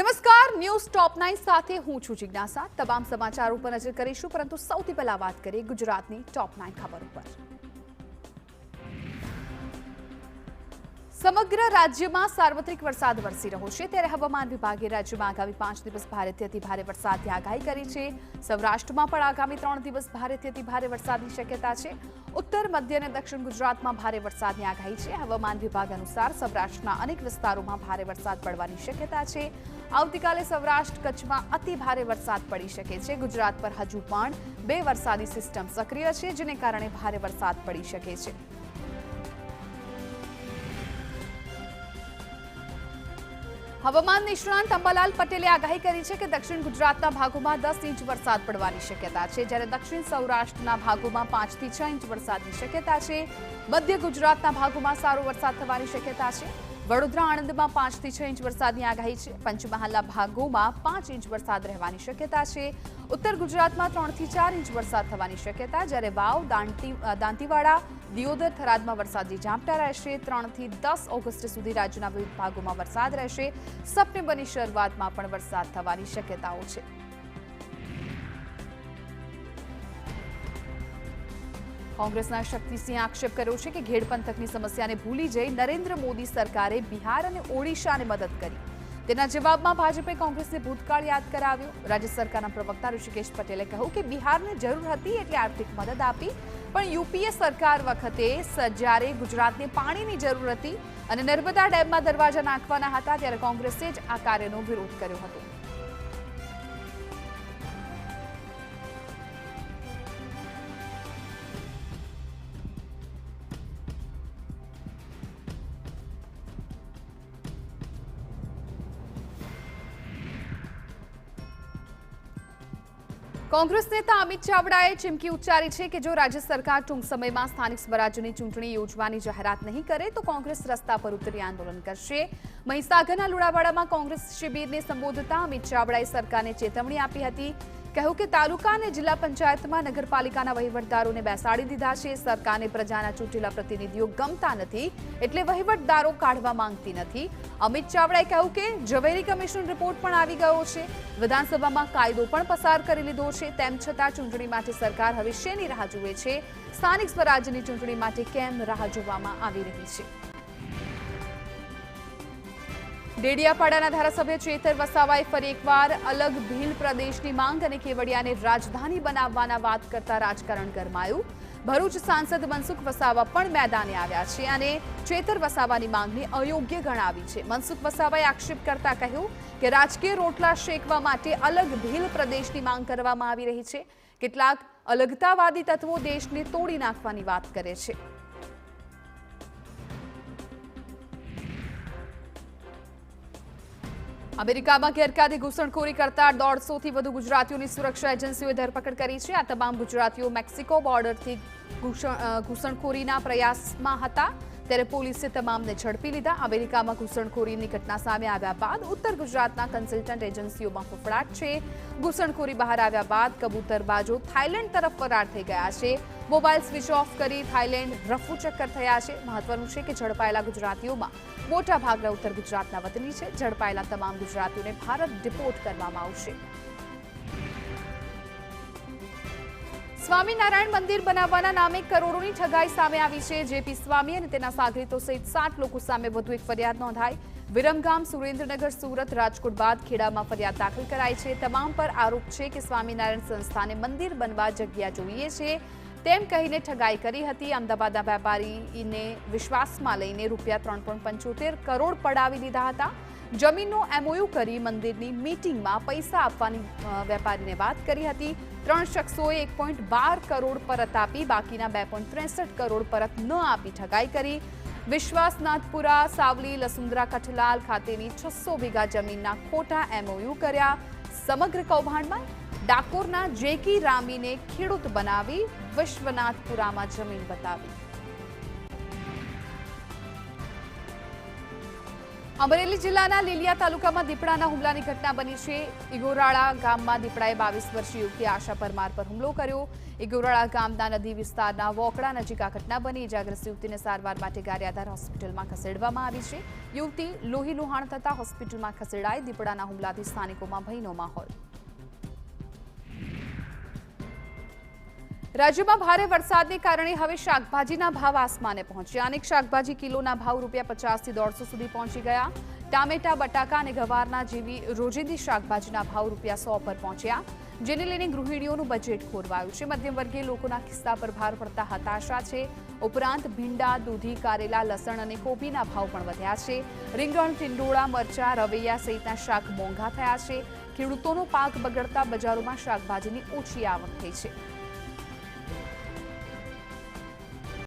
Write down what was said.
નમસ્કાર, ન્યૂઝ ટોપ 9 સાથે હું છું જિજ્ઞાસા। તમામ સમાચારો પર નજર કરીશું, પરંતુ સૌથી પહેલા વાત કરીએ ગુજરાતની ટોપ 9 ખબરો પર। સમગ્ર રાજ્યમાં સાર્વત્રિક વરસાદ વરસી રહ્યો છે, ત્યારે હવામાન વિભાગે રાજ્યમાં આગામી 5 દિવસ ભારેથી અતિભારે વરસાદની આગાહી કરી છે। સૌરાષ્ટ્રમાં પણ આગામી 3 દિવસ ભારેથી અતિભારે વરસાદની શક્યતા છે। ઉત્તર, મધ્ય અને દક્ષિણ ગુજરાતમાં ભારે વરસાદની આગાહી છે। હવામાન વિભાગ અનુસાર સૌરાષ્ટ્રના અનેક વિસ્તારોમાં ભારે વરસાદ પડવાની શક્યતા છે। આવતીકાલે સૌરાષ્ટ્ર કચ્છમાં અતિભારે વરસાદ પડી શકે છે। ગુજરાત પર હજુ પણ 2 વરસાદી સિસ્ટમ સક્રિય છે, જેને કારણે ભારે વરસાદ પડી શકે છે। હવામાન નિષ્ણાંત અંબાલાલ પટેલે આગાહી કરી છે કે દક્ષિણ ગુજરાતના ભાગોમાં 10 ઇંચ વરસાદ પડવાની શક્યતા છે, જ્યારે દક્ષિણ સૌરાષ્ટ્રના ભાગોમાં 5 થી 6 ઇંચ વરસાદની શક્યતા છે। મધ્ય ગુજરાતના ભાગોમાં સારો વરસાદ થવાની શક્યતા છે। વડોદરા, આણંદમાં 5 થી 6 ઇંચ વરસાદની આગાહી છે। પંચમહાલના ભાગોમાં 5 ઇંચ વરસાદ રહેવાની શક્યતા છે। ઉત્તર ગુજરાતમાં 3 થી 4 ઇંચ વરસાદ થવાની શક્યતા, જ્યારે વાવ, દાંતીવાડા, દિયોદર, થરાદમાં વરસાદી ઝાપટા રહેશે। 3 થી 10 ઓગસ્ટ સુધી રાજ્યના વિવિધ ભાગોમાં વરસાદ રહેશે। સપ્ટેમ્બરની શરૂઆતમાં પણ વરસાદ થવાની શક્યતાઓ છે। કોંગ્રેસના શક્તિસિંહે આક્ષેપ કર્યો છે કે ઘેડ પંથકની સમસ્યાને ભૂલી જઈ નરેન્દ્ર મોદી સરકારે બિહાર અને ઓડિશાને મદદ કરી। તેના જવાબમાં ભાજપે કોંગ્રેસને ભૂતકાળ યાદ કરાવ્યો। રાજ્ય સરકારના પ્રવક્તા ઋષિકેશ પટેલે કહ્યું કે બિહારને જરૂર હતી એટલે આર્થિક મદદ આપી, પણ યુપીએ સરકાર વખતે જ્યારે ગુજરાતને પાણીની જરૂર હતી અને નર્મદા ડેમમાં દરવાજા નાખવાના હતા, ત્યારે કોંગ્રેસે જ આ કાર્યનો વિરોધ કર્યો હતો। કોંગ્રેસ નેતા અમિત ચાવડાએ ચીમકી ઉચ્ચારી છે કે જો રાજ્ય સરકાર ટૂંક સમયમાં સ્થાનિક સ્વરાજ્યની ચૂંટણી યોજવાની જાહેરાત નહીં કરે તો કોંગ્રેસ રસ્તા પર ઉતરી આંદોલન કરશે। મહીસાગરના લુણાવાડામાં કોંગ્રેસ શિબિરને સંબોધતા અમિત ચાવડાએ સરકારને ચેતવણી આપી હતી। કહ્યું કે તાલુકા અને જિલ્લા પંચાયતમાં નગરપાલિકાના વહીવટદારોને બેસાડી દીધા છે। સરકારને પ્રજાના ચૂંટેલા પ્રતિનિધિઓ ગમતા નથી, એટલે વહીવટદારો કાઢવા માંગતી નથી। અમિત ચાવડાએ કહ્યું કે ઝવેરી કમિશન રિપોર્ટ પણ આવી ગયો છે, વિધાનસભામાં કાયદો પણ પસાર કરી લીધો છે, તેમ છતાં ચૂંટણી માટે સરકાર હવે શેની રાહ જુએ છે? સ્થાનિક સ્વરાજ્યની ચૂંટણી માટે કેમ રાહ જોવામાં આવી રહી છે? ડેડિયાપાડાના ધારાસભ્ય ચેતર વસાવાએ ફરી એકવાર અલગ ભીલ પ્રદેશની માંગ અને કેવડિયાને રાજધાની બનાવવાના વાત કરતા રાજકારણ ગરમાયું। ભરૂચ સાંસદ મનસુખ વસાવા પણ મેદાને આવ્યા છે અને ચેતર વસાવાની માંગને અયોગ્ય ગણાવી છે। મનસુખ વસાવાએ આક્ષેપ કરતા કહ્યું કે રાજકીય રોટલા શેકવા માટે અલગ ભીલ પ્રદેશની માંગ કરવામાં આવી રહી છે। કેટલાક અલગતાવાદી તત્વો દેશને તોડી નાખવાની વાત કરે છે। અમેરિકામાં ગેરકાયદે ઘૂસણખોરી કરતા 150 થી વધુ ગુજરાતીઓની સુરક્ષા એજન્સીઓએ ધરપકડ કરી છે। આ તમામ ગુજરાતીઓ મેક્સિકો બોર્ડરથી ઘૂસણખોરીના પ્રયાસમાં હતા, ત્યારે પોલીસે તમામને ઝડપી લીધા। અમેરિકામાં ઘૂસણખોરીની ઘટના સામે આવ્યા બાદ ઉત્તર ગુજરાતના કન્સલ્ટન્ટ એજન્સીઓમાં ફફડાટ છે। ઘૂસણખોરી બહાર આવ્યા બાદ કબૂતરબાજો થાઇલેન્ડ તરફ ફરાર થઈ ગયા છે। મોબાઈલ સ્વિચ ઓફ કરી થાઇલેન્ડ રફુચક્કર થયા છે। મહત્વનું છે કે ઝડપાયેલા ગુજરાતીઓમાં મોટાભાગના ઉત્તર ગુજરાતના વતની છે। ઝડપાયેલા તમામ ગુજરાતીઓને ભારત ડિપોર્ટ કરવામાં આવશે। સ્વામિનારાયણ મંદિર બનાવવાના નામે કરોડોની ઠગાઈ સામે આવી છે। જેપી સ્વામી અને તેના સાગરીતો સહિત 7 લોકો સામે વધુ એક ફરિયાદ નોંધાઈ। વિરમગામ, સુરેન્દ્રનગર, સુરત, રાજકોટ બાદ ખેડામાં ફરિયાદ દાખલ કરાઈ છે। તમામ પર આરોપ છે કે સ્વામિનારાયણ સંસ્થાને મંદિર બનવા જગ્યા જોઈએ છે તેમ કહીને ઠગાઈ કરી હતી। અમદાવાદના વેપારીને વિશ્વાસમાં લઈને રૂપિયા 3.75 કરોડ પડાવી દીધા હતા। જમીનનો એમઓયુ કરી મંદિરની મીટિંગમાં પૈસા આપવાની વેપારીને વાત કરી હતી। 3 શખ્સોએ 1.12 કરોડ પરત આપી, બાકીના 2.63 કરોડ પરત ન આપી ઠગાઈ કરી। વિશ્વાસનાથપુરા, સાવલી, લસુંદરા, કઠલાલ ખાતેની 600 વીઘા જમીનના ખોટા એમઓયુ કર્યા। સમગ્ર કૌભાંડમાં ડાકોરના જેકી રામીને ખેડૂત બનાવી વિશ્વનાથપુરામાં જમીન બતાવી। અમરેલી જિલ્લાના લીલિયા તાલુકામાં દીપડાના હુમલાની ઘટના બની છે. ઇગોરાળા ગામમાં દીપડાએ 22 વર્ષીય યુવતી આશા પરમાર પર હુમલો કર્યો. ઇગોરાળા ગામના નદી વિસ્તારના વોકડા નજીક આ ઘટના બની. ઇજાગ્રસ્ત યુવતીને સારવાર માટે ગારિયાધાર હોસ્પિટલમાં ખસેડવામાં આવી છે. યુવતી લોહી લુહાણ થતા હોસ્પિટલમાં ખસેડાઈ. દીપડાના હુમલાથી સ્થાનિકોમાં ભયનો માહોલ. રાજ્યમાં ભારે વરસાદને કારણે હવે શાકભાજીના ભાવ આસમાને પહોંચ્યા. અનેક શાકભાજી કિલોના ભાવ ₹50 થી ₹150 સુધી પહોંચી ગયા. ટામેટા, બટાકા અને ગવારના જેવી રોજિંદી શાકભાજીના ભાવ ₹100 પર પહોંચ્યા, જેને લઈને ગૃહિણીઓનું બજેટ ખોરવાયું છે. મધ્યમ વર્ગીય લોકોના ખિસ્સા પર ભાર પડતા હતાશા છે. ઉપરાંત ભીંડા, દૂધી, કારેલા, લસણ અને કોબીના ભાવ પણ વધ્યા છે. રીંગણ, ટીંડોળા, મરચા, રવૈયા સહિતના શાક મોંઘા થયા છે. ખેડૂતોનો પાક બગડતા બજારોમાં શાકભાજીની ઓછી આવક થઈ છે.